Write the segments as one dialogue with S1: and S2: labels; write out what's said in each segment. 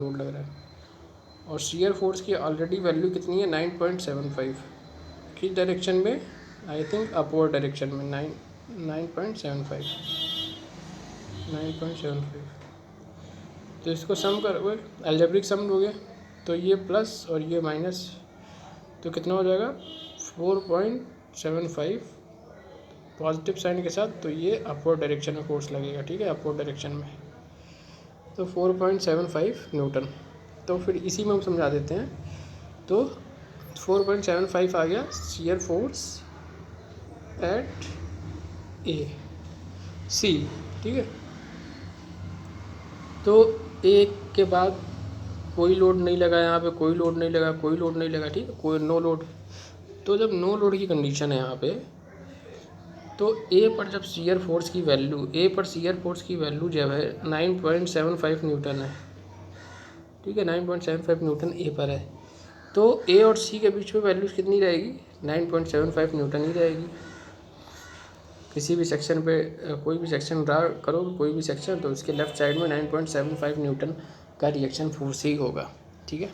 S1: Load लग रहा है और शियर फोर्स की ऑलरेडी वैल्यू कितनी है 9.75 किस डायरेक्शन में, आई थिंक अपवर्ड डायरेक्शन में 9.75 तो इसको सम करोगे अलजेब्रिक सम लोगे तो ये प्लस और ये माइनस तो कितना हो जाएगा 4.75 पॉजिटिव साइन के साथ, तो ये अपवर्ड डायरेक्शन में फोर्स लगेगा, ठीक है, अपवर्ड डायरेक्शन में, तो 4.75 न्यूटन। तो फिर इसी में हम समझा देते हैं, तो 4.75 आ गया शियर फोर्स एट ए सी, ठीक है। तो एक के बाद कोई लोड नहीं लगा, यहाँ पे कोई लोड नहीं लगा, कोई लोड नहीं लगा, ठीक है, कोई नो लोड। तो जब नो लोड की कंडीशन है यहाँ पे, तो ए पर जब शियर फोर्स की वैल्यू, ए पर शियर फोर्स की वैल्यू जब है 9.75 न्यूटन है, ठीक है, 9.75 न्यूटन ए पर है, तो ए और सी के बीच में वैल्यूज कितनी रहेगी 9.75 न्यूटन ही रहेगी। किसी भी सेक्शन पे कोई भी सेक्शन ड्रा करो, कोई भी सेक्शन, तो उसके लेफ्ट साइड में 9.75 न्यूटन का रिएक्शन फोर्स ही होगा, ठीक है।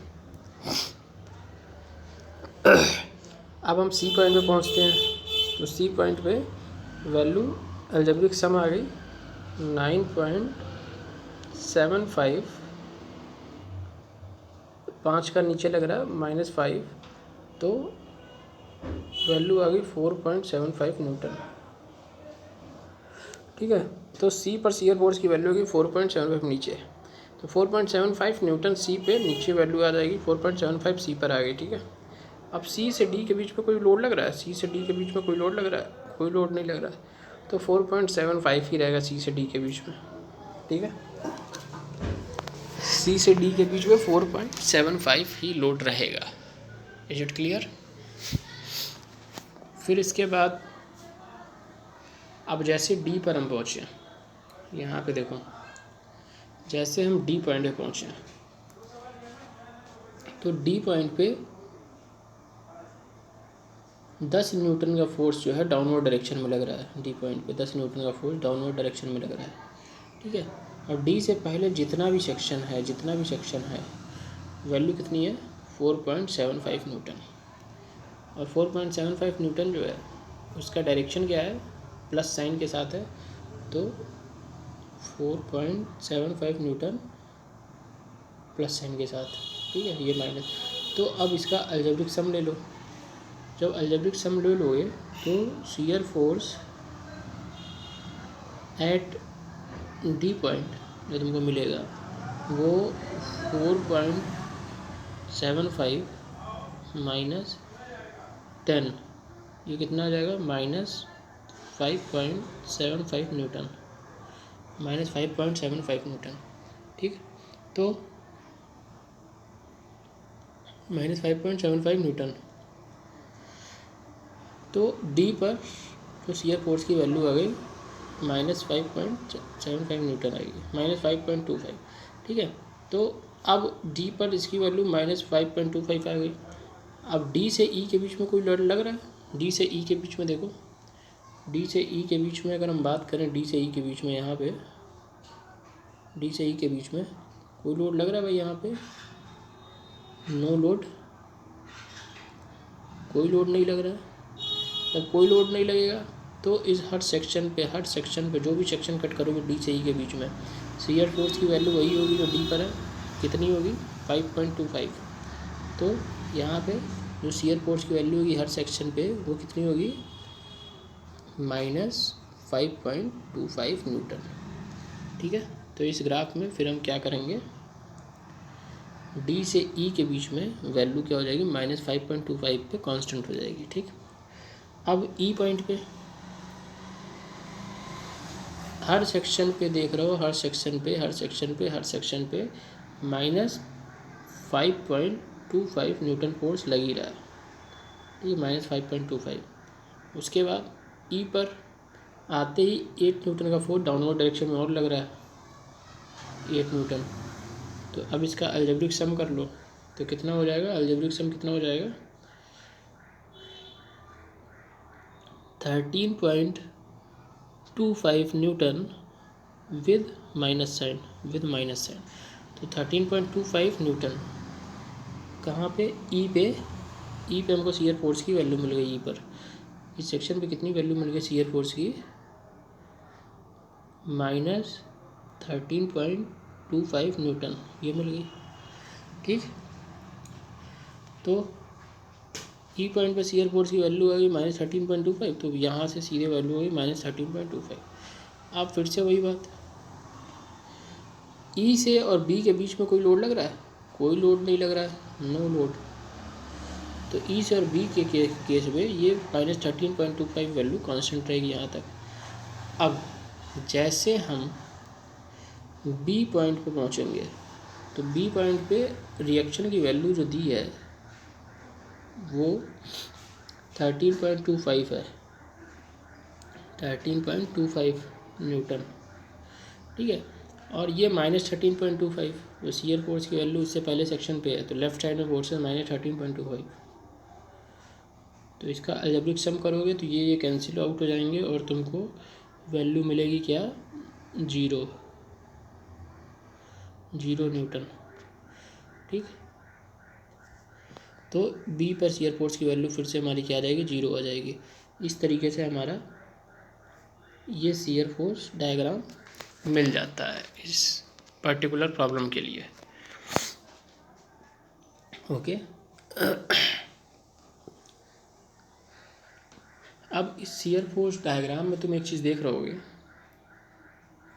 S1: अब हम सी पॉइंट पे पहुंचते हैं, तो सी पॉइंट पे वैल्यू अलजेब्रिक सम आ गई 9.75, 5 का नीचे लग रहा है -5, तो वैल्यू आ गई 4.75 न्यूटन, ठीक है। तो सी पर शियर फोर्स की वैल्यू होगी 4.75 नीचे, तो 4.75 न्यूटन सी पे नीचे वैल्यू आ जाएगी 4.75 सी पर आ गई, ठीक है। अब सी से डी के बीच में कोई लोड लग रहा है, सी से डी के बीच में कोई लोड लग रहा है, कोई लोड नहीं लग रहा है, तो 4.75 ही रहेगा सी से डी के बीच में, ठीक है। सी से डी के बीच में 4.75 ही लोड रहेगा। Is it clear? फिर इसके बाद अब जैसे डी पर हम पहुँचे, यहाँ पे देखो, जैसे हम डी पॉइंट पे पहुँचे, तो डी पॉइंट पे 10 न्यूटन का फोर्स जो है डाउनवर्ड डायरेक्शन में लग रहा है। डी पॉइंट पे 10 न्यूटन का फोर्स डाउनवर्ड डायरेक्शन में लग रहा है, ठीक है। और डी से पहले जितना भी सेक्शन है वैल्यू कितनी है 4.75 न्यूटन, और 4.75 न्यूटन जो है उसका डायरेक्शन क्या है, प्लस साइन के साथ है, तो 4.75 न्यूटन प्लस साइन के साथ, ठीक है, ये माइनस। तो अब इसका अलजेब्रिक सम ले लो, जब अलजेब्रिक सम ले लोगे तो shear force at D point जो तुमको मिलेगा वो 4.75 माइनस 10, ये कितना आ जाएगा -5.75 न्यूटन, -5.75 न्यूटन, ठीक। तो -5.75 न्यूटन, तो डी पर जो शियर फोर्स की वैल्यू आ गई -5.75 न्यूटन आएगी, -5.25, ठीक है। तो अब डी पर इसकी वैल्यू -5.25 आ गई। अब डी से ई के बीच में कोई लोड लग रहा है, डी से ई के बीच में देखो, डी से ई के बीच में अगर हम बात करें, डी से ई के बीच में, यहाँ पे डी से ई के बीच में कोई लोड लग रहा है भाई, यहाँ पे नो लोड, कोई लोड नहीं लग रहा है। जब कोई लोड नहीं लगेगा तो इस हर सेक्शन पे जो भी सेक्शन कट करोगे डी से ई के बीच में, शियर फोर्स की वैल्यू वही होगी जो डी पर है, कितनी होगी 5.25। तो यहाँ पे जो शियर फोर्स की वैल्यू होगी हर सेक्शन पे वो कितनी होगी -5.25 न्यूटन, ठीक है। तो इस ग्राफ में फिर हम क्या करेंगे, डी से ई के बीच में वैल्यू क्या हो जाएगी -5.25 पे कांस्टेंट हो जाएगी, ठीक। अब ई पॉइंट पे हर सेक्शन पे देख रहे हो, हर सेक्शन पे -5.25 न्यूटन फोर्स लग ही रहा है, ठीक है, -5.25। उसके बाद ई पर आते ही 8 न्यूटन का फोर्स डाउनवर्ड डायरेक्शन में और लग रहा है, 8 न्यूटन। तो अब इसका अलजेब्रिक सम कर लो, तो कितना हो जाएगा, अलजेब्रिक सम कितना हो जाएगा 13.25 न्यूटन विद माइनस साइन, तो 13.25 न्यूटन कहाँ पे, ई पे हमको शियर फोर्स की वैल्यू मिल गई। ई पर इस सेक्शन पे कितनी वैल्यू मिल गई शियर फोर्स की, -13.25 न्यूटन ये मिल गई। ठीक, तो ई पॉइंट पे शियर फोर्स की वैल्यू आ गई -13.25, तो यहाँ से सीधे वैल्यू हो गई -13.25। अब फिर से वही बात, ई से और बी के बीच में कोई लोड लग रहा है, कोई लोड नहीं लग रहा है, नो लोड। तो ई से और बी के केस में ये -13.25 वैल्यू कांस्टेंट रहेगी यहाँ तक। अब जैसे हम बी पॉइंट पे पहुँचेंगे तो बी पॉइंट पे रिएक्शन की वैल्यू जो दी है वो 13.25 है, 13.25 न्यूटन। ठीक है, और ये -13.25 जो शियर फोर्स की वैल्यू इससे पहले सेक्शन पे है, तो लेफ्ट साइड में फोर्स है -13.25। तो इसका अलजेब्रिक सम करोगे तो ये कैंसिल आउट हो जाएंगे और तुमको वैल्यू मिलेगी क्या, 0 न्यूटन। ठीक, तो बी पर शियर फोर्स की वैल्यू फिर से हमारी क्या आ जाएगी, 0 आ जाएगी। इस तरीके से हमारा ये शियर फोर्स डायग्राम मिल जाता है इस पर्टिकुलर प्रॉब्लम के लिए। ओके, अब इस शियर फोर्स डायग्राम में तुम एक चीज़ देख रहे होगे,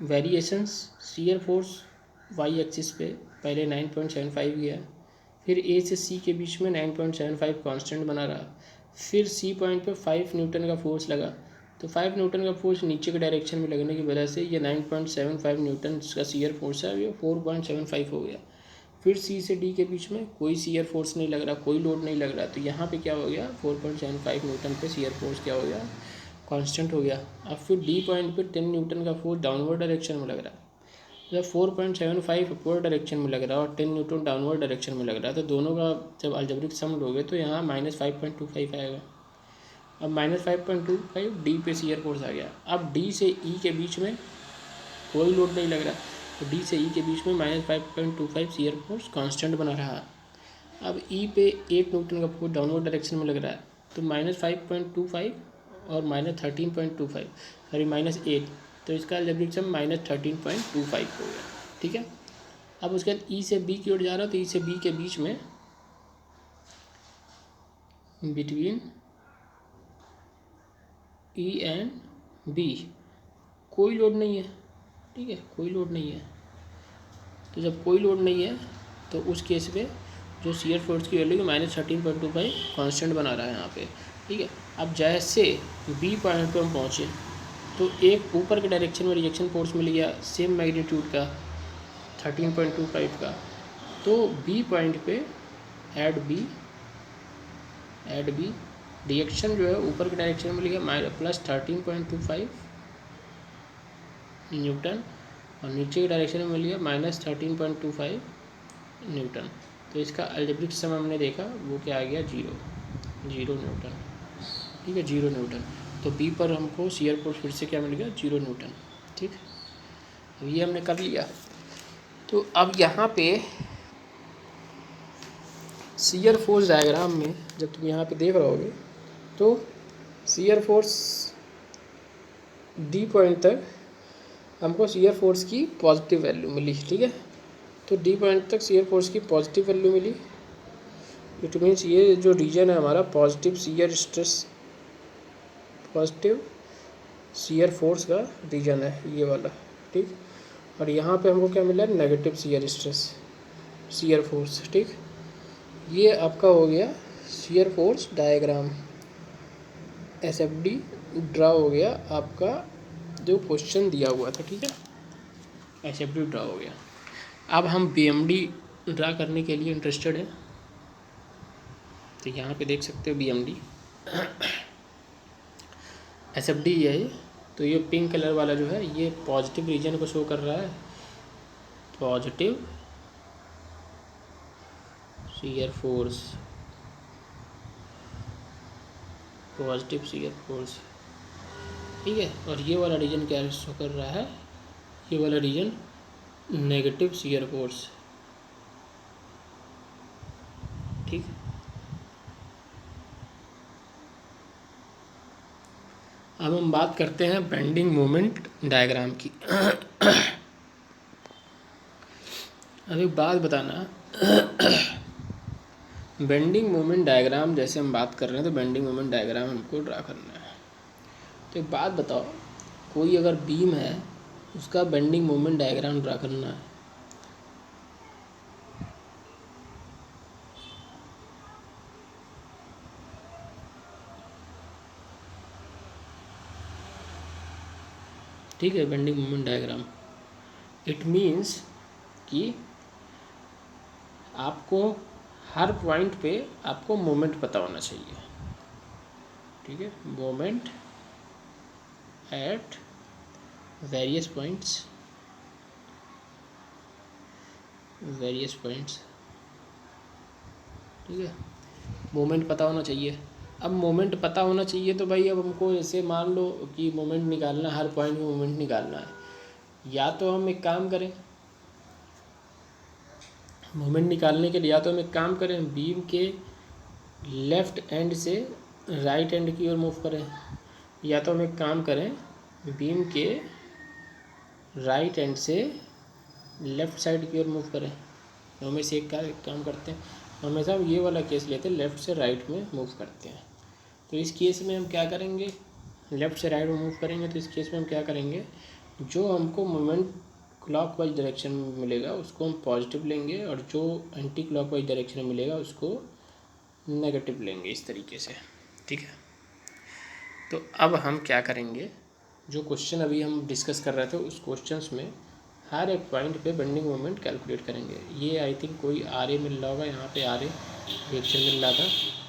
S1: variations shear force Y axis पे पहले 9.75 गया, फिर ए से सी के बीच में 9.75 कांस्टेंट बना रहा, फिर सी पॉइंट पे 5 न्यूटन का फोर्स लगा, तो 5 न्यूटन का फोर्स नीचे के डायरेक्शन में लगने की वजह से ये 9.75 न्यूटन का शियर फोर्स है, ये 4.75 हो गया। फिर सी से डी के बीच में कोई शियर फोर्स नहीं लग रहा, कोई लोड नहीं लग रहा, तो यहाँ पे क्या हो गया, 4.75 न्यूटन पे शियर फोर्स क्या हो गया, कांस्टेंट हो गया। अब फिर डी पॉइंट पे 10 न्यूटन का फोर्स डाउनवर्ड डायरेक्शन में लग रहा है, जब 4.75 अपवर्ड डायरेक्शन में लग रहा है और 10 न्यूटन डाउनवर्ड डायरेक्शन में लग रहा है, तो दोनों का जब अलजेब्रिक सम लोगे तो यहाँ -5.25 आएगा। अब -5.25 डी पे शियर फोर्स आ गया। अब डी से ई के बीच में कोई लोड नहीं लग रहा, तो डी से ई के बीच में -5.25 शियर फोर्स कांस्टेंट बना रहा। अब ई पे 8 न्यूटन का फोर्स डाउनवर्ड डायरेक्शन में लग रहा है, तो -5.25 और -13.25 सॉरी -8, तो इसका अलजेब्रिक सम -13.25 हो गया। ठीक है, अब उसके बाद ई से बी की ओर जा रहा है, तो ई से बी के बीच में बिटवीन ई एंड बी कोई लोड नहीं है। ठीक है, कोई लोड नहीं है, तो जब कोई लोड नहीं है तो उस केस में जो शियर फोर्स की वैल्यू -13.25 कांस्टेंट बना रहा है यहाँ पे। ठीक है, अब जैसे बी पॉइंट पर हम पहुँचे तो एक ऊपर के डायरेक्शन में रिजेक्शन फोर्स मिल गया सेम मैग्नीट्यूड का 13.25 का, तो बी पॉइंट पे ऐड बी रिएक्शन जो है ऊपर के डायरेक्शन में मिल गया +13.25 न्यूटन और नीचे के डायरेक्शन में मिल गया -13.25 न्यूटन। तो इसका अलजेब्रिक सम हमने देखा वो क्या आ गया, 0 न्यूटन। ठीक है, 0 न्यूटन। तो बी पर हमको शियर फोर्स फिर से क्या मिल गया, 0 न्यूटन। ठीक, अब ये हमने कर लिया। तो अब यहाँ पे शियर फोर्स डायग्राम में जब तुम यहाँ पे देख रहे होगे तो शियर फोर्स डी पॉइंट तक हमको शियर फोर्स की पॉजिटिव वैल्यू मिली। ठीक है, तो डी पॉइंट तक शियर फोर्स की पॉजिटिव वैल्यू मिली, इट मीन्स ये जो रीजन है हमारा positive shear stress, positive shear force का रीजन है ये वाला। ठीक, और यहाँ पे हमको क्या मिला, negative shear stress, shear force. ठीक, ये आपका हो गया shear force diagram, SFD draw हो गया आपका जो क्वेश्चन दिया हुआ था। ठीक है, एसएफडी ड्रा हो गया। अब हम बीएमडी ड्रा करने के लिए इंटरेस्टेड हैं, तो यहाँ पे देख सकते हो बीएमडी एसएफडी ये है। तो ये पिंक कलर वाला जो है ये पॉजिटिव रीजन को शो कर रहा है, positive shear force, positive shear force. ठीक है, और ये वाला रीजन क्या शो कर रहा है, ये वाला रीजन नेगेटिव शियर फोर्स। ठीक। अब हम बात करते हैं बेंडिंग मोमेंट डायग्राम की। अब एक बात बताना, बेंडिंग मोमेंट डायग्राम जैसे हम बात कर रहे हैं तो बेंडिंग मोमेंट डायग्राम हमको ड्रा करना है। तो एक बात बताओ, कोई अगर बीम है उसका बेंडिंग मोमेंट डायग्राम ड्रा करना है, ठीक है। Bending moment diagram it means कि आपको हर पॉइंट पे आपको मोमेंट पता होना चाहिए, ठीक है। मोमेंट एट वेरियस पॉइंट्स, ठीक है। मोमेंट पता होना चाहिए। अब मोमेंट पता होना चाहिए तो भाई अब हमको ऐसे मान लो कि मोमेंट निकालना, हर पॉइंट में मोमेंट निकालना है। या तो हम एक काम करें, मोमेंट निकालने के लिए या तो हम एक काम करें, बीम के लेफ़्ट एंड से राइट एंड की ओर मूव करें, या तो हम एक काम करें, बीम के राइट एंड से लेफ़्ट साइड की ओर मूव करें। तो हमें से एक काम करते हैं, हमेशा हम ये वाला केस लेते हैं, लेफ़्ट से राइट में मूव करते हैं। तो इस केस में हम क्या करेंगे, लेफ़्ट से राइट में मूव करेंगे। तो इस केस में हम क्या करेंगे, जो हमको मोमेंट क्लॉकवाइज डायरेक्शन में मिलेगा उसको हम पॉजिटिव लेंगे, और जो एंटी क्लॉकवाइज डायरेक्शन में मिलेगा उसको नेगेटिव लेंगे, इस तरीके से, ठीक है। तो अब हम क्या करेंगे, जो क्वेश्चन अभी हम डिस्कस कर रहे थे उस क्वेश्चंस में हर एक पॉइंट पे बेंडिंग मोमेंट कैलकुलेट करेंगे। ये आई थिंक कोई आर ए मिल रहा होगा, यहाँ पे आर ए रिएक्शन मिल रहा था,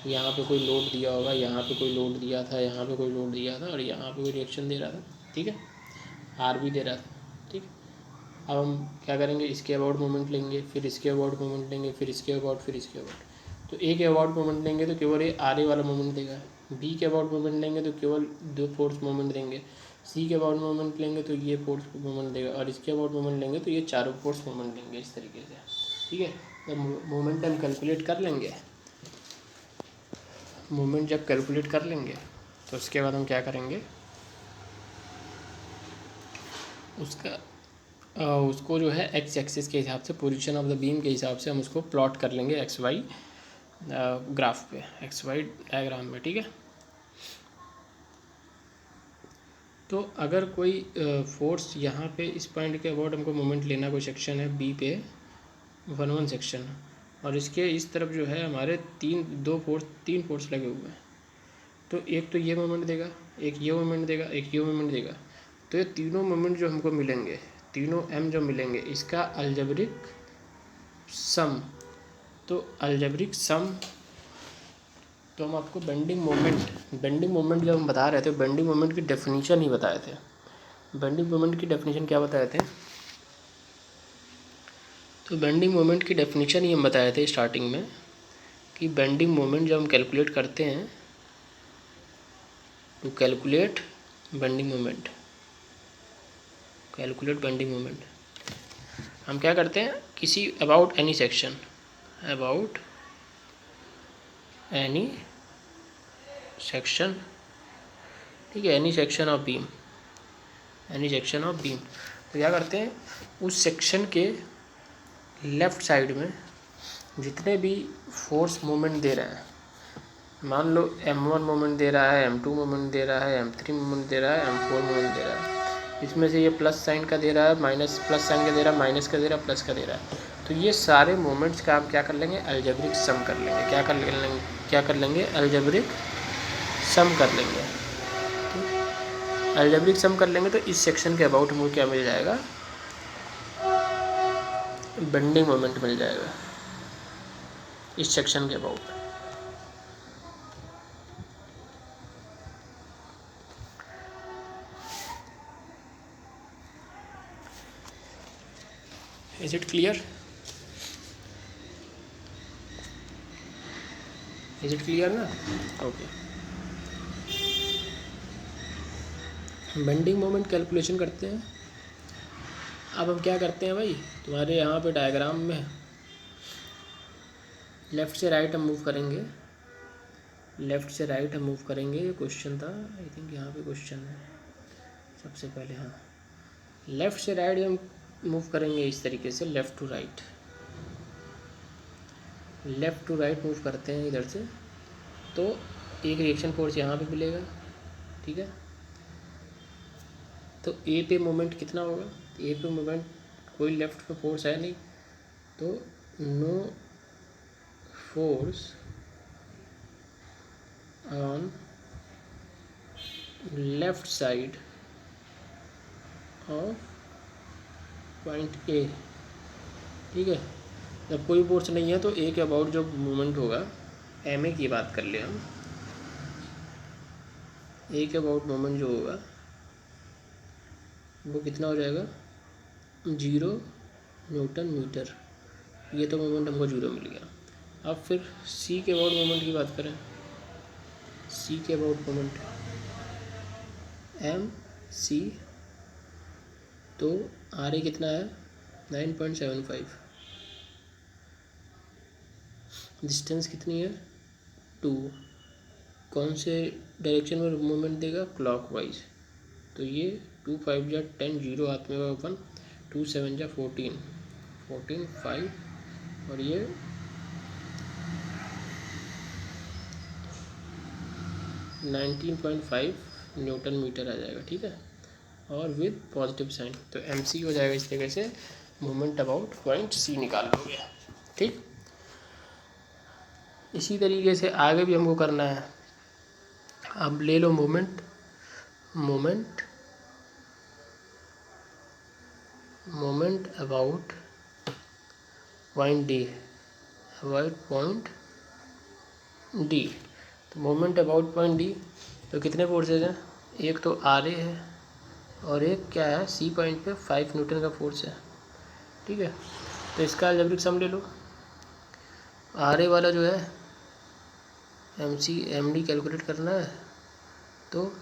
S1: यहाँ पे कोई लोड दिया होगा, यहाँ पे कोई लोड दिया था, यहाँ पे कोई लोड दिया था, और यहाँ पे कोई रिएक्शन दे रहा था, ठीक है। आर भी दे रहा था, ठीक। अब हम क्या करेंगे, इसके अबाउट मोमेंट लेंगे, फिर इसके अबाउट मोमेंट लेंगे, फिर इसके अबाउट, फिर इसके अबाउट। तो ए के अबाउट मोमेंट लेंगे तो केवल ये आर ए वाला मोमेंट देगा, बी के अबाउट मोमेंट लेंगे तो केवल दो फोर्स मोमेंट देंगे, सी के अबाउट मोमेंट लेंगे तो ये फोर्स मोमेंट देगा, और इसके अबाउट मोमेंट लेंगे तो ये चारों फोर्स मोमेंट देंगे, इस तरीके से, ठीक है। तो मोमेंट हम कैलकुलेट कर लेंगे, मोमेंट जब कैलकुलेट कर लेंगे तो उसके बाद हम क्या करेंगे, उसको जो है एक्स एक्सिस के हिसाब से, पोजीशन ऑफ द बीम के हिसाब से हम उसको प्लॉट कर लेंगे एक्स वाई ग्राफ पे, एक्स वाई डायग्राम में, ठीक है। तो अगर कोई फोर्स यहाँ पे इस पॉइंट के अबाउट हमको मोमेंट लेना, कोई सेक्शन है बी पे 1 सेक्शन, और इसके इस तरफ जो है हमारे तीन फोर्स लगे हुए हैं। तो एक तो ये मोमेंट देगा, एक ये मोमेंट देगा, एक ये मोमेंट देगा। तो ये तीनों मोमेंट जो हमको मिलेंगे, तीनों एम जो मिलेंगे, इसका अलजेब्रिक सम, तो अलजेब्रिक सम, तो हम आपको बेंडिंग मोमेंट जब हम बता रहे थे, बेंडिंग मोमेंट की डेफिनेशन ही बताए थे। बेंडिंग मोमेंट की डेफिनेशन क्या बताए थे, तो बेंडिंग मोमेंट की डेफिनेशन ही हम बताए थे स्टार्टिंग में, कि बेंडिंग मोमेंट जब हम कैलकुलेट करते हैं, टू कैलकुलेट बेंडिंग मोमेंट, हम क्या करते हैं, किसी अबाउट एनी सेक्शन, ठीक है, एनी सेक्शन ऑफ बीम, तो क्या करते हैं, उस सेक्शन के लेफ़्ट साइड में जितने भी फोर्स मोमेंट दे रहे हैं, मान लो m1 मोमेंट दे रहा है, m2 मोमेंट दे रहा है, m3 मोमेंट दे रहा है, m4 मोमेंट दे रहा है, इसमें से ये प्लस साइन का दे रहा है, माइनस प्लस साइन का दे रहा है, माइनस का दे रहा है, प्लस का दे रहा है। तो ये सारे मोमेंट्स का आप क्या कर लेंगे, अलजेब्रिक सम कर लेंगे। अलजेब्रिक सम कर लेंगे। अलजेब्रिक सम कर लेंगे तो इस सेक्शन के अबाउट हमको क्या मिल जाएगा, बेंडिंग मोमेंट मिल जाएगा, इस सेक्शन के अबाउट। Is it clear? ना? ओके। बेंडिंग मोमेंट कैलकुलेशन करते हैं। अब हम क्या करते हैं भाई, तुम्हारे यहाँ पे डायग्राम में लेफ़्ट से राइट हम मूव करेंगे, लेफ़्ट से राइट हम मूव करेंगे, ये क्वेश्चन था आई थिंक, यहाँ पे क्वेश्चन है सबसे पहले। हाँ, लेफ़्ट से राइट हम मूव करेंगे इस तरीके से, left to right, left to right move करते हैं इधर से, तो एक रिएक्शन फोर्स यहाँ पे मिलेगा, ठीक है। तो ए पे मोमेंट कितना होगा, ए पे मोमेंट कोई लेफ़्ट पे फोर्स है नहीं, तो no force on left side of point A, ठीक है। जब कोई फोर्स नहीं है तो ए के अबाउट जो मोमेंट होगा, एम ए की बात कर ले हम, ए के अबाउट मोमेंट जो होगा वो कितना हो जाएगा, 0 न्यूटन मीटर, ये तो मोमेंट हमको 0 मिल गया। अब फिर सी के अबाउट मोमेंट की बात करें, सी के अबाउट मोमेंट एम सी, तो आर ए कितना है 9.75, डिस्टेंस कितनी है 2, कौन से डायरेक्शन में मूवमेंट देगा, क्लॉकवाइज, तो ये 2 5 जा 10, 0 हाथ में होगा 1, 2 7 जा 14, 14 5, और ये 19.5 न्यूटन मीटर आ जाएगा, ठीक है, और विद पॉजिटिव साइन। तो एम सी हो जाएगा इस तरीके से, मोमेंट अबाउट पॉइंट सी निकाल लोगे, ठीक। इसी तरीके से आगे भी हमको करना है। अब ले लो moment, moment moment about point D, about point D, तो मोमेंट अबाउट पॉइंट डी, तो कितने फोर्सेज हैं, एक तो आर ए है और एक क्या है, सी पॉइंट पे 5 न्यूटन का फोर्स है, ठीक है। तो इसका अलजेब्रिक सम ले लो, आर ए वाला जो है एम डी कैलकुलेट करना है, तो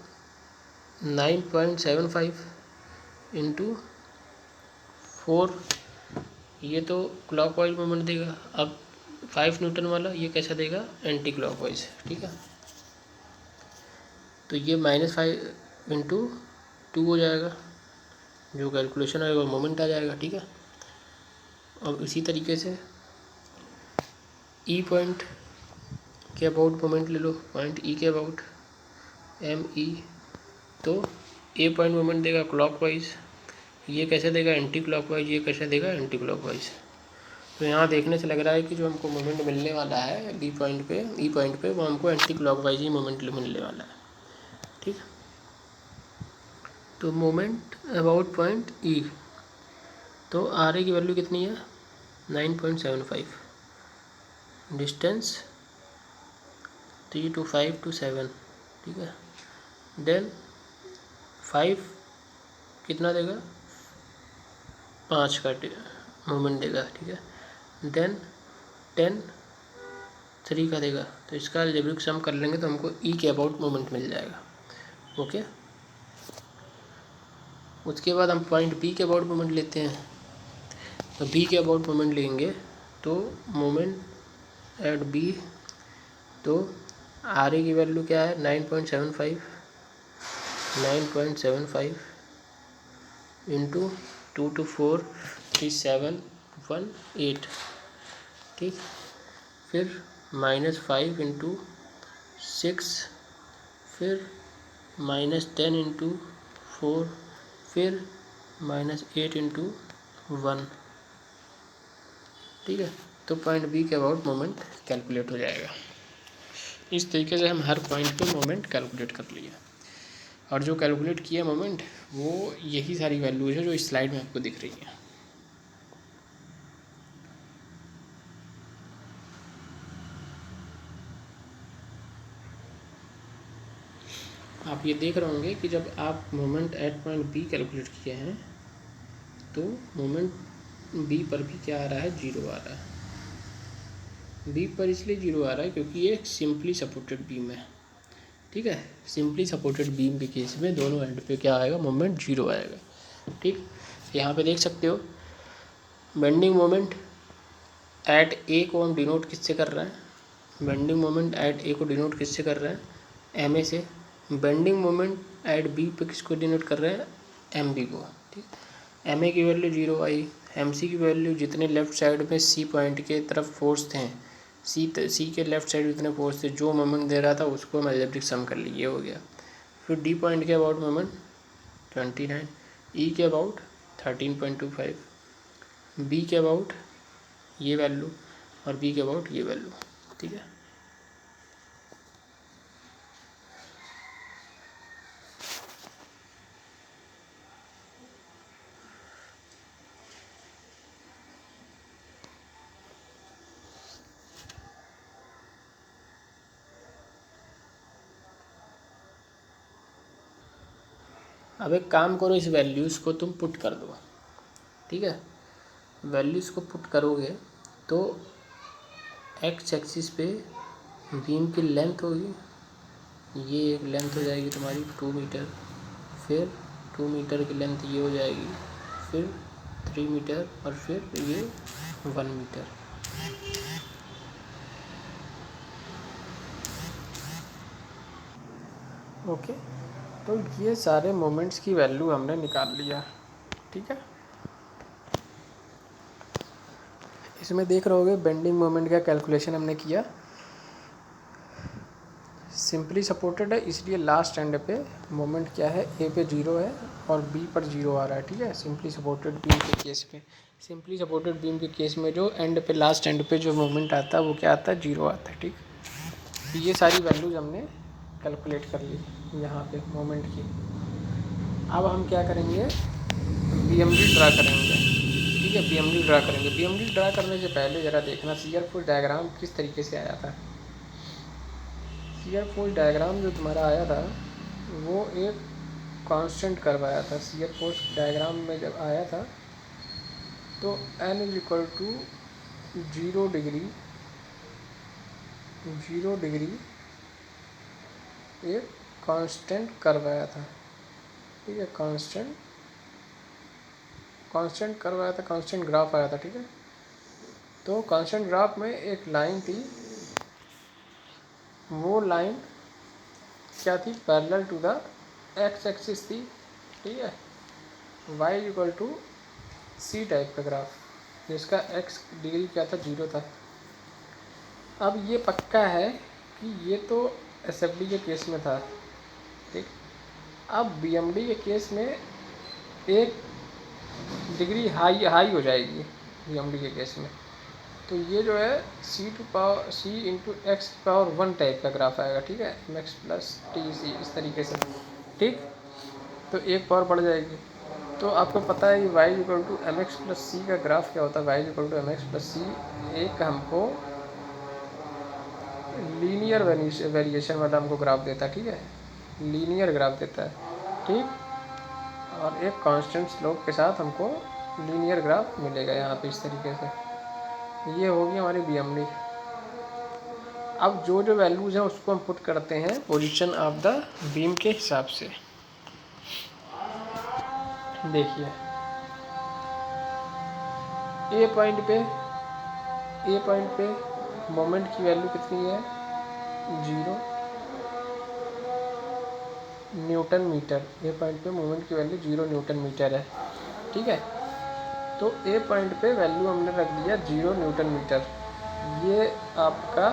S1: 9.75 इंटू 4, ये तो क्लॉकवाइज मोमेंट देगा। अब 5 न्यूटन वाला ये कैसा देगा, एंटी क्लॉकवाइज, ठीक है। तो ये -5 इंटू 2 हो जाएगा, जो कैलकुलेशन आएगा वो मोमेंट आ जाएगा, ठीक है। अब इसी तरीके से ई पॉइंट के अबाउट मोमेंट ले लो, पॉइंट ई के अबाउट एम ई, तो ए पॉइंट मोमेंट देगा क्लॉकवाइज, ये कैसे देगा एंटी क्लॉकवाइज, ये कैसे देगा एंटी क्लॉकवाइज। तो यहाँ देखने से लग रहा है कि जो हमको मोमेंट मिलने वाला है बी पॉइंट पे, ई पॉइंट पे, वो हमको एंटी क्लॉकवाइज ही मोमेंट मिलने वाला है, ठीक। तो मोमेंट अबाउट पॉइंट ई, तो आर ए की वैल्यू कितनी है 9.75, डिस्टेंस 3 to 5 to 7, ठीक है। देन 5 कितना देगा, 5 का मोमेंट देगा, ठीक है। देन 10 3 का देगा, तो इसका अलजेब्रिक सम कर लेंगे तो हमको ई के अबाउट मोमेंट मिल जाएगा, ओके। उसके बाद हम पॉइंट बी के अबाउट मोमेंट लेते हैं, तो बी के अबाउट मोमेंट लेंगे तो मोमेंट एट बी, तो आर ए की वैल्यू क्या है 9.75 इंटू 2 to 4 3 7 1 8, ठीक। फिर -5 इंटू 6, फिर -10 इंटू 4, फिर -8 इंटू 1, ठीक है। तो पॉइंट बी के अबाउट मोमेंट कैलकुलेट हो जाएगा। इस तरीके से हम हर पॉइंट पे मोमेंट कैलकुलेट कर लिए, और जो कैलकुलेट किया मोमेंट वो यही सारी वैल्यूज है जो इस स्लाइड में आपको दिख रही है। आप ये देख रहे होंगे कि जब आप moment at point B calculate किए हैं तो मोमेंट बी पर भी क्या आ रहा है, 0 आ रहा है। बी पर इसलिए 0 आ रहा है क्योंकि ये सिंपली सपोर्टेड बीम है, ठीक है। सिंपली सपोर्टेड बीम के केस में दोनों एंड पे क्या आएगा, मोमेंट 0 आएगा, ठीक। यहाँ पे देख सकते हो बेंडिंग मोमेंट एट ए को हम डिनोट किससे कर रहे हैं, बेंडिंग मोमेंट एट ए को डिनोट किससे कर रहे हैं, एम ए से। बेंडिंग मोमेंट एट बी पे किसको डिनोट कर रहे हैं, एम बी को। ठीक, एम ए की वैल्यू 0 आई, एम सी की वैल्यू जितने लेफ्ट साइड में सी पॉइंट के तरफ फोर्स थे, सी के लेफ्ट साइड जितने फोर्स थे, जो मोमेंट दे रहा था उसको हम अलजेब्रिक सम कर लिए, हो गया। फिर डी पॉइंट के अबाउट मोमेंट 29, ई के अबाउट 13.25, बी के अबाउट ये वैल्यू और बी के अबाउट ये वैल्यू। ठीक है, अब एक काम करो, इस वैल्यूज़ को तुम पुट कर दो। ठीक है, वैल्यूज़ को पुट करोगे तो एक्स एक्सिस पे बीम की लेंथ होगी, ये एक लेंथ हो जाएगी तुम्हारी 2 मीटर, फिर 2 मीटर की लेंथ ये हो जाएगी, फिर 3 मीटर और फिर ये 1 मीटर। ओके, तो ये सारे मोमेंट्स की वैल्यू हमने निकाल लिया। ठीक है, इसमें देख रहे होगे बेंडिंग मोमेंट का कैलकुलेशन हमने किया, सिंपली सपोर्टेड है इसलिए लास्ट एंड पे मोमेंट क्या है, ए पे 0 है और बी पर 0 आ रहा है। ठीक है, सिंपली सपोर्टेड बीम के केस में, सिंपली सपोर्टेड बीम के केस में जो एंड पे लास्ट एंड पे जो मोमेंट आता है वो क्या आता है, 0 आता है। ठीक, ये सारी वैल्यूज हमने कैलकुलेट कर ली यहाँ पे मोमेंट की। अब हम क्या करेंगे, बीएमडी ड्रा करेंगे। ठीक है, बीएमडी ड्रा करेंगे। बीएमडी ड्रा करने से पहले ज़रा देखना शियर फोर्स डायग्राम किस तरीके से आया था। शियर फोर्स डायग्राम जो तुम्हारा आया था वो एक कांस्टेंट कर्व आया था। शियर फोर्स डायग्राम में जब आया था तो n is equal to 0 degree एक कांस्टेंट कर्व आया था। ठीक है, कांस्टेंट कर्व आया था, कांस्टेंट ग्राफ आया था। ठीक है, तो कांस्टेंट ग्राफ में एक लाइन थी, वो लाइन क्या थी, parallel to the X axis थी। ठीक है, y equal to C type का ग्राफ जिसका x डिग्री क्या था, 0 था। अब ये पक्का है कि ये तो एसएफडी के केस में था। ठीक, अब बीएमडी के केस में एक डिग्री हाई हो जाएगी बीएमडी के केस में, तो ये जो है c into x power 1 type का ग्राफ आएगा। ठीक है, mx प्लस टी सी इस तरीके से। ठीक, तो एक पावर बढ़ जाएगी। तो आपको पता है कि y equal to M X plus C का ग्राफ क्या होता है, y equal to M X plus C एक हमको लीनियर वेरिएशन वाला हमको ग्राफ देता है। ठीक है, लीनियर ग्राफ देता है। ठीक, और एक कांस्टेंट स्लोप के साथ हमको लीनियर ग्राफ मिलेगा यहाँ पे इस तरीके से। ये होगी हमारी बीएमडी। अब जो जो वैल्यूज़ हैं उसको हम पुट करते हैं पोजीशन ऑफ द बीम के हिसाब से। देखिए ए पॉइंट पे मोमेंट की वैल्यू कितनी है, 0 न्यूटन मीटर। ए पॉइंट पे मोमेंट की वैल्यू 0 न्यूटन मीटर है। ठीक है, तो ए पॉइंट पे वैल्यू हमने रख दिया 0 न्यूटन मीटर। ये आपका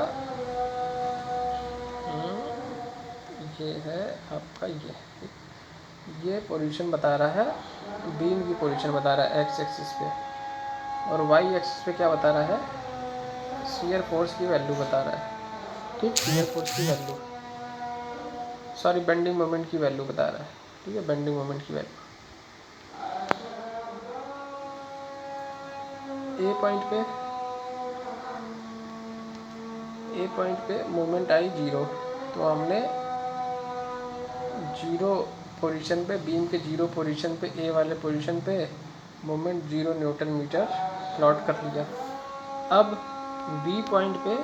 S1: ये है आपका ये पोजीशन बता रहा है, बीम की पोजीशन बता रहा है एक्स एक्सिस पे, और वाई एक्सिस पे क्या बता रहा है, शियर फोर्स की वैल्यू बता रहा है। ठीक, शियर फोर्स की वैल्यू, सॉरी बेंडिंग मोमेंट की वैल्यू बता रहा है। ठीक है, बेंडिंग मोमेंट की वैल्यू ए पॉइंट पे मोमेंट आई 0, तो हमने 0 पोजीशन पे, बीम के 0 पोजीशन पे, ए वाले पोजीशन पे मोमेंट 0 न्यूटन मीटर प्लॉट कर लिया। अब बी पॉइंट पे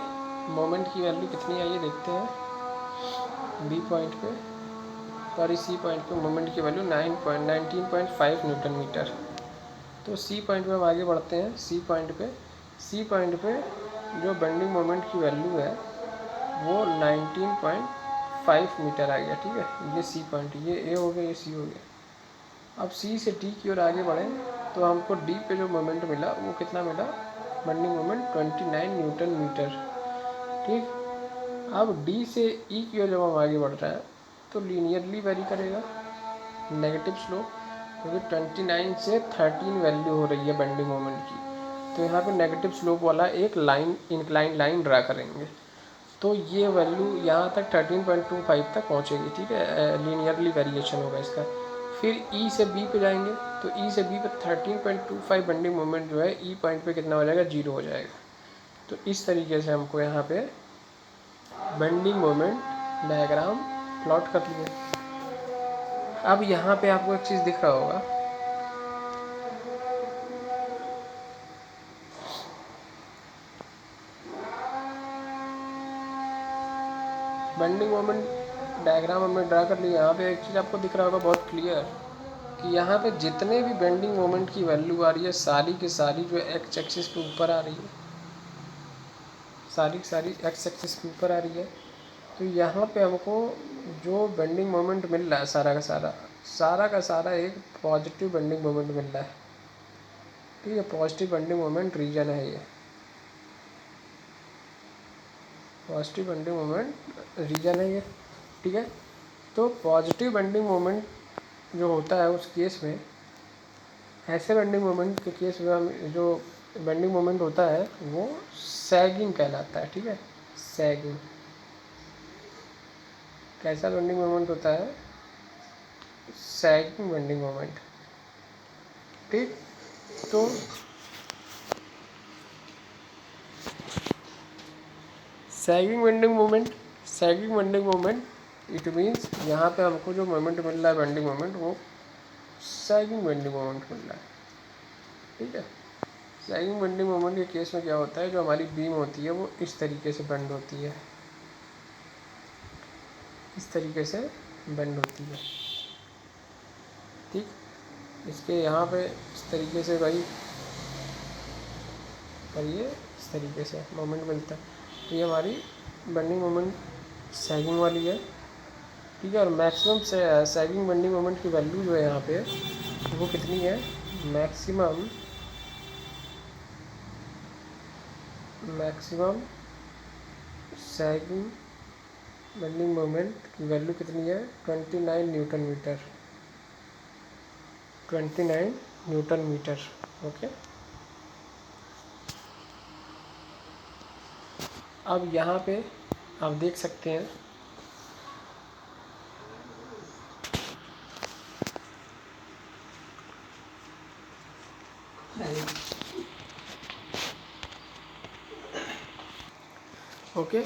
S1: मोमेंट की वैल्यू कितनी आई है देखते हैं। बी पॉइंट पे, सॉरी सी पॉइंट पे मोमेंट की वैल्यू 19.5 न्यूटन मीटर। तो सी पॉइंट पे हम आगे बढ़ते हैं। सी पॉइंट पे सी पॉइंट पे जो बेंडिंग मोमेंट की वैल्यू है वो 19.5 मीटर आ गया, ठीक है। ये सी पॉइंट, ये ए हो गया, ये सी हो गया। अब सी से डी की ओर आगे बढ़ें तो हमको डी पे जो मोमेंट मिला वो कितना मिला, बेंडिंग मोमेंट 29 न्यूटन मीटर, ठीक। अब डी से ई की ओर जब हम आगे बढ़ रहे हैं तो लीनियरली वेरी करेगा, नेगेटिव स्लोप, क्योंकि 29 से 13 वैल्यू हो रही है बेंडिंग मोमेंट की, तो यहाँ पे नेगेटिव स्लोप वाला एक लाइन, इंक्लाइन लाइन ड्रा करेंगे। तो ये वैल्यू यहाँ तक 13.25 तक पहुँचेगी, ठीक है, लीनियरली वेरिएशन होगा इसका। फिर ई से बी पे जाएंगे तो ई से बी पे 13.25 बेंडिंग मोमेंट जो है ई पॉइंट पे कितना हो जाएगा, 0 हो जाएगा। तो इस तरीके से हमको यहाँ पे बेंडिंग मोमेंट डायग्राम प्लॉट कर लिया। अब यहाँ पे आपको एक चीज़ दिख रहा होगा, बेंडिंग मोमेंट डायग्राम हमने ड्रा कर लिया। यहाँ पे एक चीज़ आपको दिख रहा होगा बहुत क्लियर, कि यहाँ पे जितने भी बेंडिंग मोमेंट की वैल्यू आ रही है सारी की सारी जो एक्स एक्सिस पे ऊपर आ रही है, सारी की सारी एक्स एक्सिस पे ऊपर आ रही है। तो यहाँ पे हमको जो बेंडिंग मोमेंट मिल रहा है सारा का सारा एक पॉजिटिव बेंडिंग मोमेंट मिल रहा है, ठीक है। पॉजिटिव बेंडिंग मोमेंट रीजन है ये, पॉजिटिव बेंडिंग मोमेंट रीजन है ये, ठीक है। तो पॉजिटिव बेंडिंग मोमेंट जो होता है उस केस में, ऐसे बेंडिंग मोमेंट के केस में हम जो बेंडिंग मोमेंट होता है वो सैगिंग कहलाता है, ठीक है। सैगिंग, कैसा बेंडिंग मोमेंट होता है, सैगिंग बेंडिंग मोमेंट, ठीक। तो sagging bending moment it means यहाँ पे हमको जो मोमेंट मिल रहा है बेंडिंग मोमेंट वो सैगिंग बेंडिंग मोमेंट मिल रहा है, ठीक है। सैगिंग बेंडिंग मोमेंट के केस में क्या होता है, जो हमारी बीम होती है वो इस तरीके से बेंड होती है, इस तरीके से बेंड होती है, ठीक। इसके यहाँ पे इस तरीके से भाई, और ये इस तरीके से मोमेंट मिलता है। तो ये हमारी बेंडिंग मोमेंट सैगिंग वाली है, ठीक है। और मैक्सिमम सैगिंग बेंडिंग मोमेंट की वैल्यू जो है यहाँ पे वो कितनी है, मैक्सिमम सैगिंग बेंडिंग मोमेंट की वैल्यू कितनी है, 29 newton metre, 29 newton metre, okay. अब यहाँ पे आप देख सकते हैं ओके।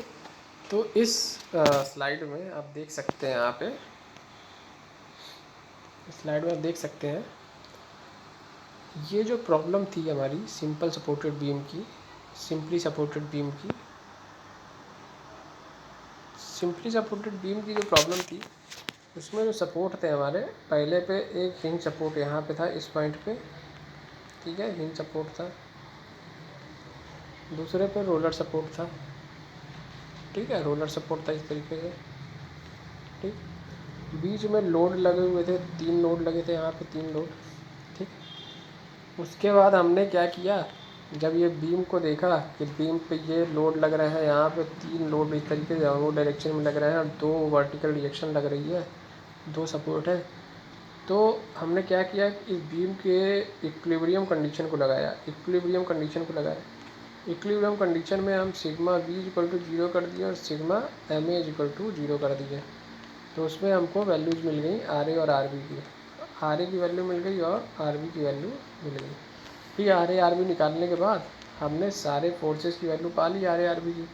S1: तो इस स्लाइड में आप देख सकते हैं, यहाँ पे स्लाइड में आप देख सकते हैं ये जो प्रॉब्लम थी हमारी सिंपल सपोर्टेड बीम की, सिंपली सपोर्टेड बीम की जो प्रॉब्लम थी उसमें जो सपोर्ट थे हमारे, पहले पे एक हिंज सपोर्ट यहाँ पे था इस पॉइंट पे, ठीक है, हिंज सपोर्ट था। दूसरे पे रोलर सपोर्ट था, ठीक है, रोलर सपोर्ट था इस तरीके से, ठीक। बीच में लोड लगे हुए थे, 3 लोड लगे थे यहाँ पे, 3 लोड, ठीक। उसके बाद हमने क्या किया, जब ये बीम को देखा कि बीम पे ये लोड लग रहा है, यहाँ पे 3 लोड इस तरीके से वो डायरेक्शन में लग रहे हैं और 2 वर्टिकल रिएक्शन लग रही है, 2 सपोर्ट है। तो हमने क्या किया, इस बीम के इक्विलिब्रियम कंडीशन को लगाया, इक्विलिब्रियम कंडीशन में हम सिग्मा वी इक्वल टू 0 कर दिए और sigma M A equal to 0 कर दिए। तो उसमें हमको वैल्यूज़ मिल गई आर ए और आर बी की, आर ए की वैल्यू मिल गई और आर बी की वैल्यू मिल गई। फिर आर ए आर बी निकालने के बाद हमने सारे फोर्सेस की वैल्यू पा ली आर ए आर बी की।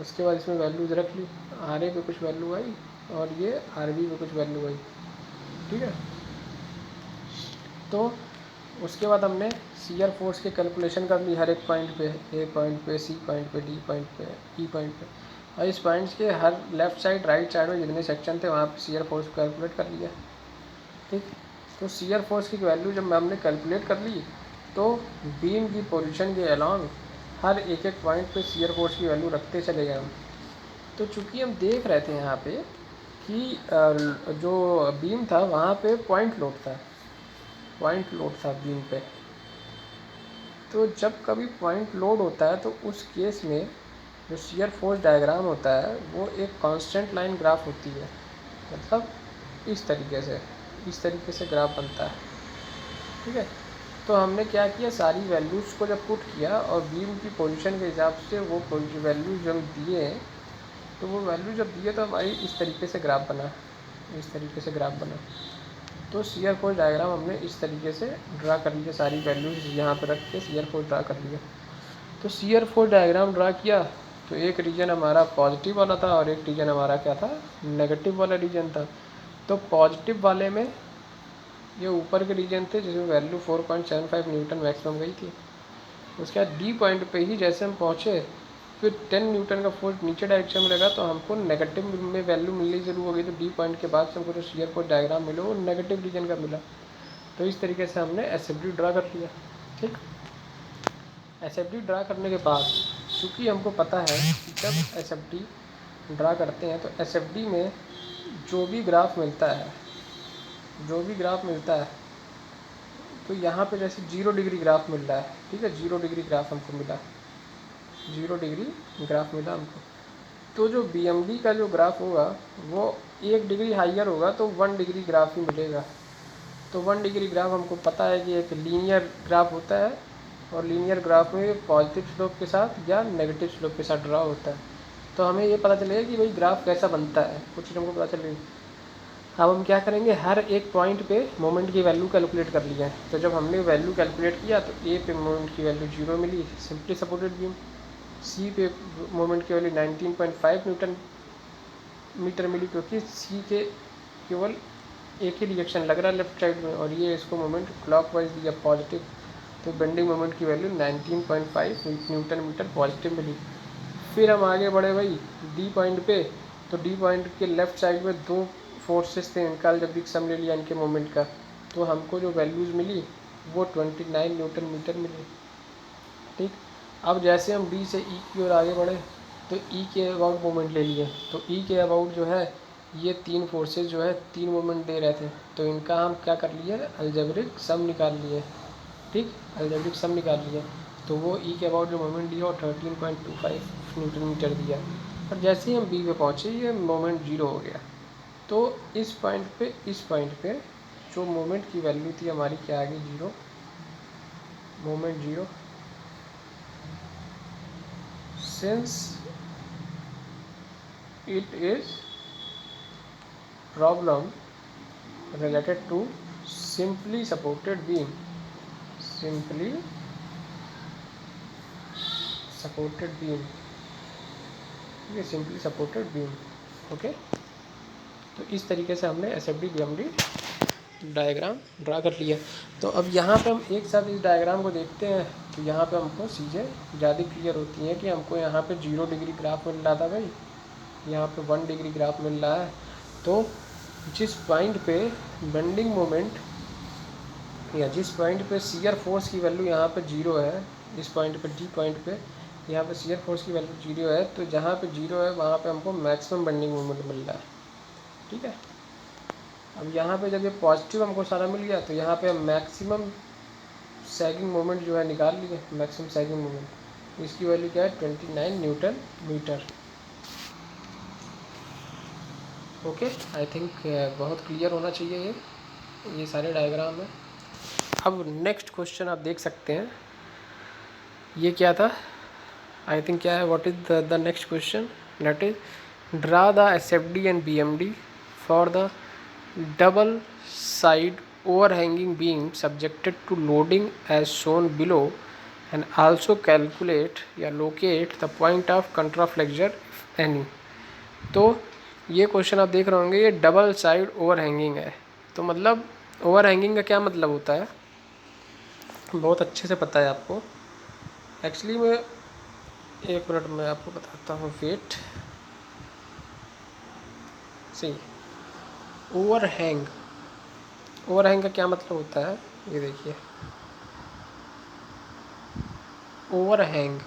S1: उसके बाद इसमें वैल्यूज़ रख ली, आर ए पे कुछ वैल्यू आई और ये आर बी पे कुछ वैल्यू आई, ठीक है। तो उसके बाद हमने शियर फोर्स के कैलकुलेशन कर ली हर एक पॉइंट पे, ए पॉइंट पे, सी पॉइंट पे, डी पॉइंट पे, ई पॉइंट पे, और इस पॉइंट्स के हर लेफ़्ट साइड राइट साइड में जितने सेक्शन थे वहाँ पे शियर फोर्स को कैलकुलेट कर लिया, ठीक। तो शियर फोर्स की वैल्यू जब हमने कैलकुलेट कर ली तो बीम की पोजीशन के अलॉन्ग हर एक एक पॉइंट पे शियर फोर्स की वैल्यू रखते चले गए हम। तो चूँकि हम देख रहे थे यहाँ पे कि जो बीम था वहाँ पे पॉइंट लोड था बीम पे। तो जब कभी पॉइंट लोड होता है तो उस केस में जो शियर फोर्स डायग्राम होता है वो एक कांस्टेंट लाइन ग्राफ होती है, मतलब इस तरीके से ग्राफ बनता है। ठीक है, तो हमने क्या किया, सारी वैल्यूज़ को जब पुट किया और बीम की पोजीशन के हिसाब से वो वैल्यू जब दिए, तो वो वैल्यू जब दिए तो हमारी इस तरीके से ग्राफ बना। तो शियर फोर्स डायग्राम हमने इस तरीके से ड्रा कर लिया, सारी वैल्यूज़ यहाँ पर रख के शियर फोर्स ड्रा कर लिया। तो शियर फोर्स डायग्राम ड्रा किया तो एक रीजन हमारा पॉजिटिव वाला था और एक रीजन हमारा क्या था, नेगेटिव वाला रीजन था। तो पॉजिटिव वाले में ये ऊपर के रीजन थे जिसमें वैल्यू 4.75 न्यूटन मैक्सिमम गई थी। उसके बाद डी पॉइंट पे ही जैसे हम पहुँचे फिर 10 न्यूटन का फोर्स नीचे डायरेक्शन में लगा तो हमको नेगेटिव में वैल्यू मिलनी शुरू हो गई। तो डी पॉइंट के बाद से हमको जो शियर फोर्स डायग्राम मिला वो नेगेटिव रीजन का मिला। तो इस तरीके से हमने एसएफडी ड्रा कर लिया। ठीक, एसएफडी ड्रा करने के बाद चूँकि हमको पता है कि जब एसएफडी ड्रा करते हैं तो एसएफडी में जो भी ग्राफ मिलता है तो यहाँ पे जैसे 0 डिग्री ग्राफ मिल रहा है। ठीक है, 0 डिग्री ग्राफ हमको मिला, 0 डिग्री ग्राफ मिला हमको। तो जो बीएमडी का जो ग्राफ होगा वो 1 डिग्री हाइयर होगा तो 1 डिग्री ग्राफ ही मिलेगा। तो 1 डिग्री ग्राफ हमको पता है कि एक लीनियर ग्राफ होता है और लीनियर ग्राफ में पॉजिटिव स्लोप के साथ या नेगेटिव स्लोप के साथ ड्रा होता है। तो हमें ये पता चलेगा कि भाई ग्राफ कैसा बनता है, कुछ चीज़ हमको पता चलेगी। अब हम क्या करेंगे, हर एक पॉइंट पे मोमेंट की वैल्यू कैलकुलेट कर लिया है। तो जब हमने वैल्यू कैलकुलेट किया तो ए पे मोमेंट की वैल्यू 0 मिली, सिंपली सपोर्टेड बीम। सी पे मोमेंट की वैल्यू 19.5 न्यूटन मीटर मिली क्योंकि सी के केवल एक ही रिएक्शन लग रहा है लेफ्ट साइड में और ये इसको मोमेंट क्लॉकवाइज दिया पॉजिटिव। तो बेंडिंग मोमेंट की वैल्यू 19.5 न्यूटन मीटर पॉजिटिव मिली। फिर हम आगे बढ़े भाई डी पॉइंट पे। तो डी पॉइंट के लेफ्ट साइड में दो फोर्सेस थे, इनका जब सम ले लिया इनके मोमेंट का तो हमको जो वैल्यूज़ मिली वो 29 न्यूटन मीटर मिली। ठीक, अब जैसे हम डी से ई की ओर आगे बढ़े तो ई के अबाउट मोमेंट ले लिए। तो ई के अबाउट जो है ये तीन फोर्सेस जो है 3 मोमेंट दे रहे थे तो इनका हम क्या कर लिए, अलजेब्रिक सम निकाल लिए। ठीक, अलजेब्रिक सम निकाल लिए तो वो ई के अबाउट जो मोमेंट दिया वो 13.25 न्यूटन मीटर दिया। और जैसे ही हम बी पे पहुँचे ये मोमेंट 0 हो गया। तो इस पॉइंट पे जो मोमेंट की वैल्यू थी हमारी क्या आ गई, 0, moment 0। Since it is problem related to simply supported beam, simply supported beam, ये simply supported beam। ओके, तो इस तरीके से हमने एसएफडी बीएमडी डायग्राम ड्रा कर लिया। तो अब यहाँ पे हम एक साथ इस डायग्राम को देखते हैं तो यहाँ पे हमको चीज़ें ज़्यादा क्लियर होती हैं कि हमको यहाँ पे 0 डिग्री ग्राफ मिल रहा था भाई, यहाँ पे 1 डिग्री ग्राफ मिल रहा है। तो जिस पॉइंट पे बेंडिंग मोमेंट या जिस पॉइंट पे शियर फोर्स की वैल्यू यहाँ पे 0 है, इस पॉइंट पे डी पॉइंट पे यहाँ पे शियर फोर्स की वैल्यू 0 है तो जहाँ पे 0 है वहाँ पे हमको मैक्सिमम बेंडिंग मोमेंट मिल रहा है। ठीक है, अब यहाँ पे जब ये पॉजिटिव हमको सारा मिल गया तो यहाँ पे हम मैक्सिमम सैगिंग मोमेंट जो है निकाल लिए, मैक्सिमम सैगिंग मोमेंट इसकी वैल्यू क्या है 29 newton metre. Okay, I think बहुत क्लियर होना चाहिए ये सारे डायग्राम है। अब नेक्स्ट क्वेश्चन आप देख सकते हैं, ये क्या था, आई थिंक क्या है, what is the next question, that is draw the SFD and BMD for the double side overhanging beam subjected to loading as shown below and also calculate या locate the point of contraflexure if any। तो ये question आप देख रहे होंगे, ये double side overhanging है। तो मतलब ओवरहैंगिंग का क्या मतलब होता है, बहुत अच्छे से पता है आपको। एक्चुअली मैं 1 मिनट में आपको बताता हूँ, वेट। सी, ओवरहैंग का क्या मतलब होता है, ये देखिए। ओवरहैंग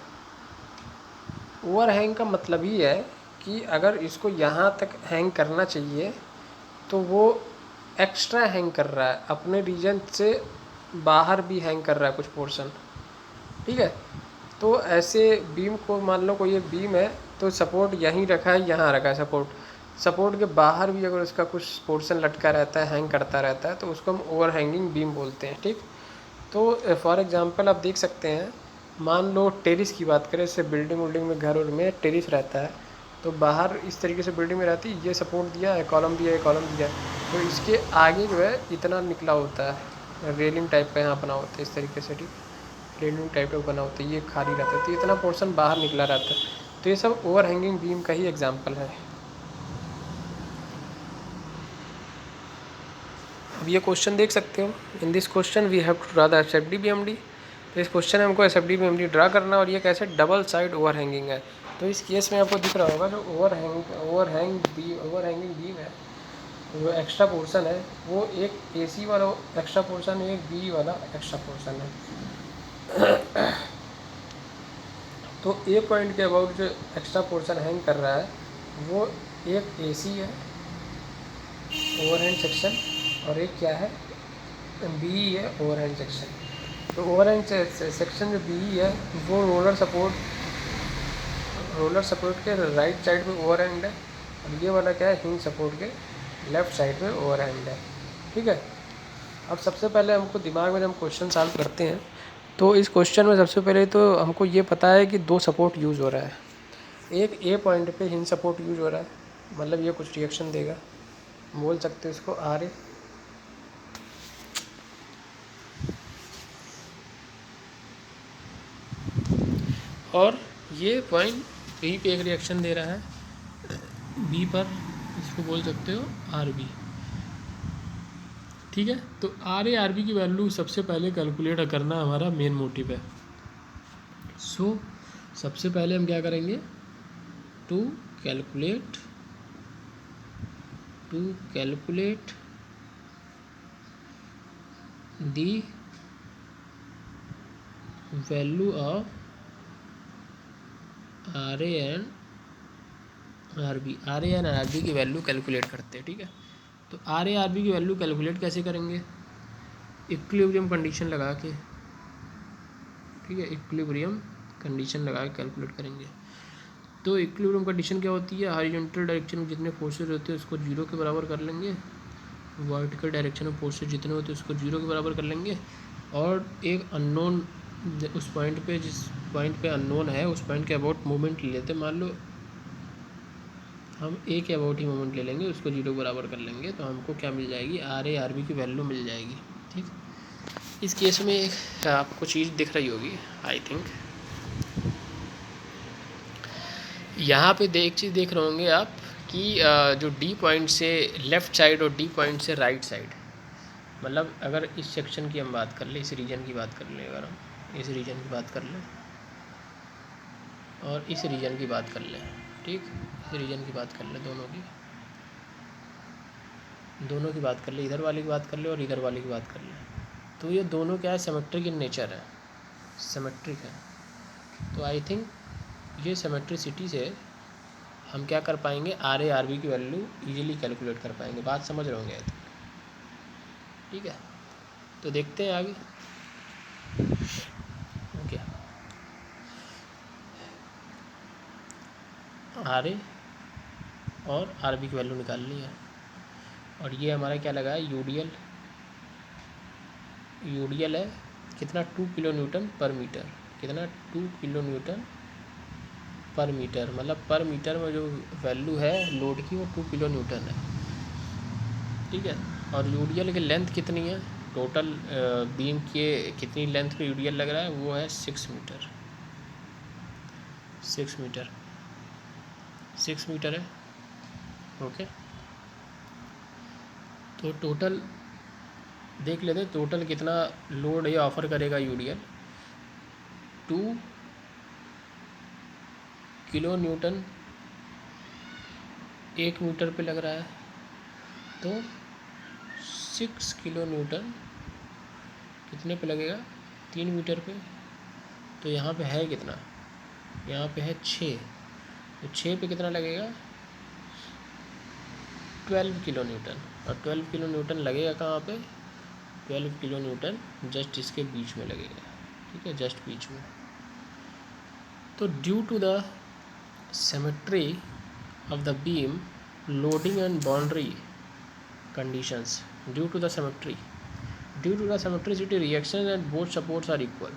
S1: ओवरहैंग का मतलब ही है कि अगर इसको यहाँ तक हैंग करना चाहिए तो वो एक्स्ट्रा हैंग कर रहा है, अपने रीजन से बाहर भी हैंग कर रहा है कुछ पोर्शन, ठीक है। तो ऐसे बीम को मान लो कोई एक बीम है तो सपोर्ट यहीं रखा है, यहाँ रखा है सपोर्ट के बाहर भी अगर उसका कुछ पोर्शन लटका रहता है, हैंग करता रहता है, तो उसको हम ओवर हैंगिंग बीम बोलते हैं, ठीक। तो फॉर एग्जांपल आप देख सकते हैं, मान लो टेरिस की बात करें, जैसे बिल्डिंग में घर में टेरिस रहता है, तो बाहर इस तरीके से बिल्डिंग में रहती है, ये सपोर्ट दिया है, कॉलम दिया है, कॉलम दिया है, तो इसके आगे जो है इतना निकला होता है, रेलिंग टाइप का यहाँ बना होता है इस तरीके से, ठीक, रेलिंग टाइप का बना होता है, ये खाली रहता है, तो इतना पोर्शन बाहर निकला रहता है, तो ये सब ओवर हैंगिंग बीम का ही एग्जाम्पल है। अब ये क्वेश्चन देख सकते हो, in this question we have to draw the SFD BMD. तो इस क्वेश्चन में हमको एसएफडी बीएमडी ड्रा करना, और ये कैसे डबल साइड ओवर हैंगिंग है। तो इस केस में आपको दिख रहा होगा जो ओवर हैंगिंग बीम है, जो एक्स्ट्रा पोर्शन है वो एक एसी वाला एक्स्ट्रा पोर्शन है, एक बी वाला एक्स्ट्रा पोर्शन है। तो ए पॉइंट के अबाउट जो एक्स्ट्रा पोर्शन हैंग कर रहा है वो एक एसी है ओवरहैंग सेक्शन, और एक क्या है, बी है ओवरहैंग सेक्शन। तो ओवरहैंग सेक्शन जो बी है वो रोलर सपोर्ट के राइट साइड में ओवरहैंग है, और ये वाला क्या है, हिंज सपोर्ट के लेफ़्ट साइड में ओवरहैंग है, ठीक है। अब सबसे पहले हमको दिमाग में जब हम क्वेश्चन सॉल्व करते हैं तो इस क्वेश्चन में सबसे पहले तो हमको ये पता है कि दो सपोर्ट यूज़ हो रहा है, एक ए पॉइंट पे हिंज सपोर्ट यूज़ हो रहा है, मतलब ये कुछ रिएक्शन देगा, बोल सकते हो इसको आर ए, और ये पॉइंट बी पे एक रिएक्शन दे रहा है बी पर, इसको बोल सकते हो आर बी, ठीक है। तो आर ए आर बी की वैल्यू सबसे पहले कैलकुलेट करना हमारा मेन मोटिव है। सो सबसे पहले हम क्या करेंगे, to calculate the value of R A and R B की वैल्यू कैलकुलेट करते हैं, ठीक है। तो आर ए आर बी की वैल्यू कैलकुलेट कैसे करेंगे, इक्विलिब्रियम कंडीशन लगा के, ठीक है, इक्विलिब्रियम कंडीशन लगा के कैलकुलेट करेंगे। तो इक्विलिब्रियम कंडीशन क्या होती है, हॉरिजॉन्टल डायरेक्शन में जितने फोर्सेज होते हैं उसको जीरो के बराबर कर लेंगे, वर्टिकल डायरेक्शन में फोर्सेज जितने होते हैं उसको जीरो के बराबर कर लेंगे, और एक अननोन उस पॉइंट पे, जिस पॉइंट पे अननोन है उस पॉइंट के अबाउट मोमेंट ले लेते हैं, मान लो हम ए के अबाउट ही मोमेंट ले लेंगे, उसको जीरो बराबर कर लेंगे, तो हमको क्या मिल जाएगी, आर ए आर बी की वैल्यू मिल जाएगी, ठीक। इस केस में एक आपको चीज़ दिख रही होगी आई थिंक, यहाँ पे एक चीज़ देख रहे होंगे आप कि जो डी पॉइंट से लेफ़्ट साइड और डी पॉइंट से राइट साइड, मतलब अगर इस सेक्शन की हम बात कर लें, इस रीजन की बात कर लें, अगर हम इस रीजन की बात कर लें और इस रीजन की बात कर लें, ठीक, इस रीजन की बात कर लें, दोनों की बात कर ले, इधर वाली की बात कर ले और इधर वाली की बात कर ले, तो ये दोनों क्या है, सिमेट्रिक इन नेचर है, सिमेट्रिक है। तो आई थिंक ये सिमेट्रिसिटी से हम क्या कर पाएंगे, आर ए आर बी की वैल्यू इजीली कैलकुलेट कर पाएंगे, बात समझ रहे होंगे आई थिंक, ठीक है। तो देखते हैं आगे, ओके, आर ए और आर बी की वैल्यू निकालनी है, और ये हमारा क्या लगा है, यूडीएल है कितना, 2 किलो न्यूटन पर मीटर, कितना 2 किलो न्यूटन पर मीटर, मतलब पर मीटर में जो वैल्यू है लोड की वो 2 किलो न्यूटन है, ठीक है। और यूडीएल की लेंथ कितनी है, टोटल बीम के कितनी लेंथ पे यूडीएल लग रहा है, वो है 6 मीटर, 6 मीटर है, ओके। तो टोटल देख लेते हैं, टोटल कितना लोड ये ऑफर करेगा यूडीएल, 2 किलो न्यूटन 1 मीटर पे लग रहा है, तो 6 किलो न्यूटन कितने पे लगेगा, 3 मीटर पे, तो यहाँ पे है कितना, यहाँ पे है 6, तो 6 पे कितना लगेगा 12 किलो न्यूटन, और 12 किलो न्यूटन लगेगा कहाँ पे 12 किलो न्यूटन जस्ट इसके बीच में लगेगा, ठीक है, जस्ट बीच में। तो due to the symmetry of the beam loading and boundary conditions, due to the symmetricity reaction and both supports are equal.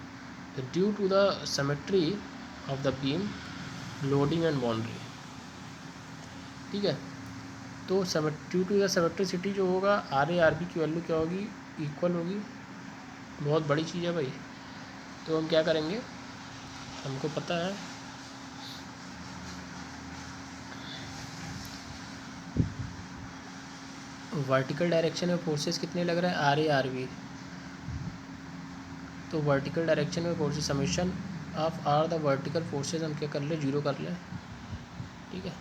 S1: तो due to the symmetry of the beam loading and boundary, ठीक है। तो due to the symmetricity जो होगा R A R B की value क्या होगी equal होगी, बहुत बड़ी चीज़ है भाई। तो हम क्या करेंगे, हमको पता है वर्टिकल डायरेक्शन में फोर्सेस कितने लग रहा है आर ए आर बी। तो वर्टिकल डायरेक्शन में forces summation of all the vertical forces हम क्या कर ले 0 कर ले, ठीक है।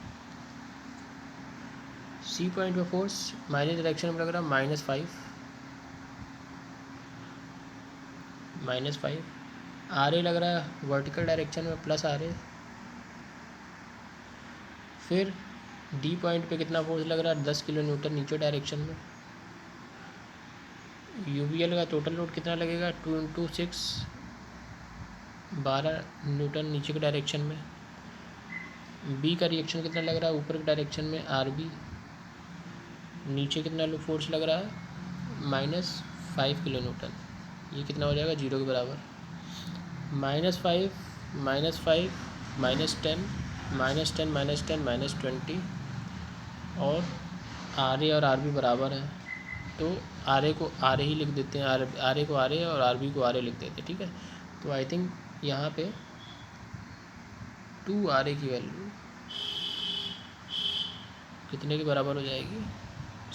S1: सी पॉइंट पे फोर्स माइनस डायरेक्शन में लग रहा है -5 आर ए लग रहा है वर्टिकल डायरेक्शन में +RA। फिर डी पॉइंट पे कितना फोर्स लग रहा है 10 किलो न्यूटन नीचे डायरेक्शन में। यूवीएल का टोटल लोड कितना लगेगा 2 × 6 12 न्यूटन नीचे के डायरेक्शन में। बी का रिएक्शन कितना लग रहा है ऊपर के डायरेक्शन में RB, नीचे कितना फोर्स लग रहा है -5 किलो न्यूटन। ये कितना हो जाएगा 0 के बराबर। -5 -5 -10 -10 -10 -20 और RA और RB बराबर है, तो RA को RA ही लिख देते हैं, RA को RA और RB को RA लिख देते हैं, ठीक है। तो आई थिंक यहाँ पे 2RA की वैल्यू कितने के बराबर हो जाएगी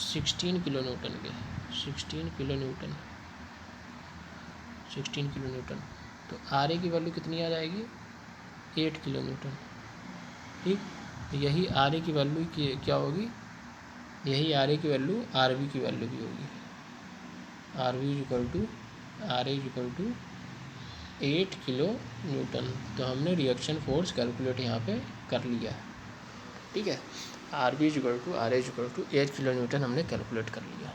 S1: 16 किलो न्यूटन के, 16 किलो न्यूटन। तो RA की वैल्यू कितनी आ जाएगी 8 किलो न्यूटन, ठीक। यही RA की वैल्यू क्या होगी, यही RA की वैल्यू RB की वैल्यू भी होगी। RB = RA = 8 kilo Newton. तो हमने रिएक्शन फोर्स कैलकुलेट यहाँ पे कर लिया, ठीक है। RB = RA = 8 किलो न्यूटन हमने कैलकुलेट कर लिया।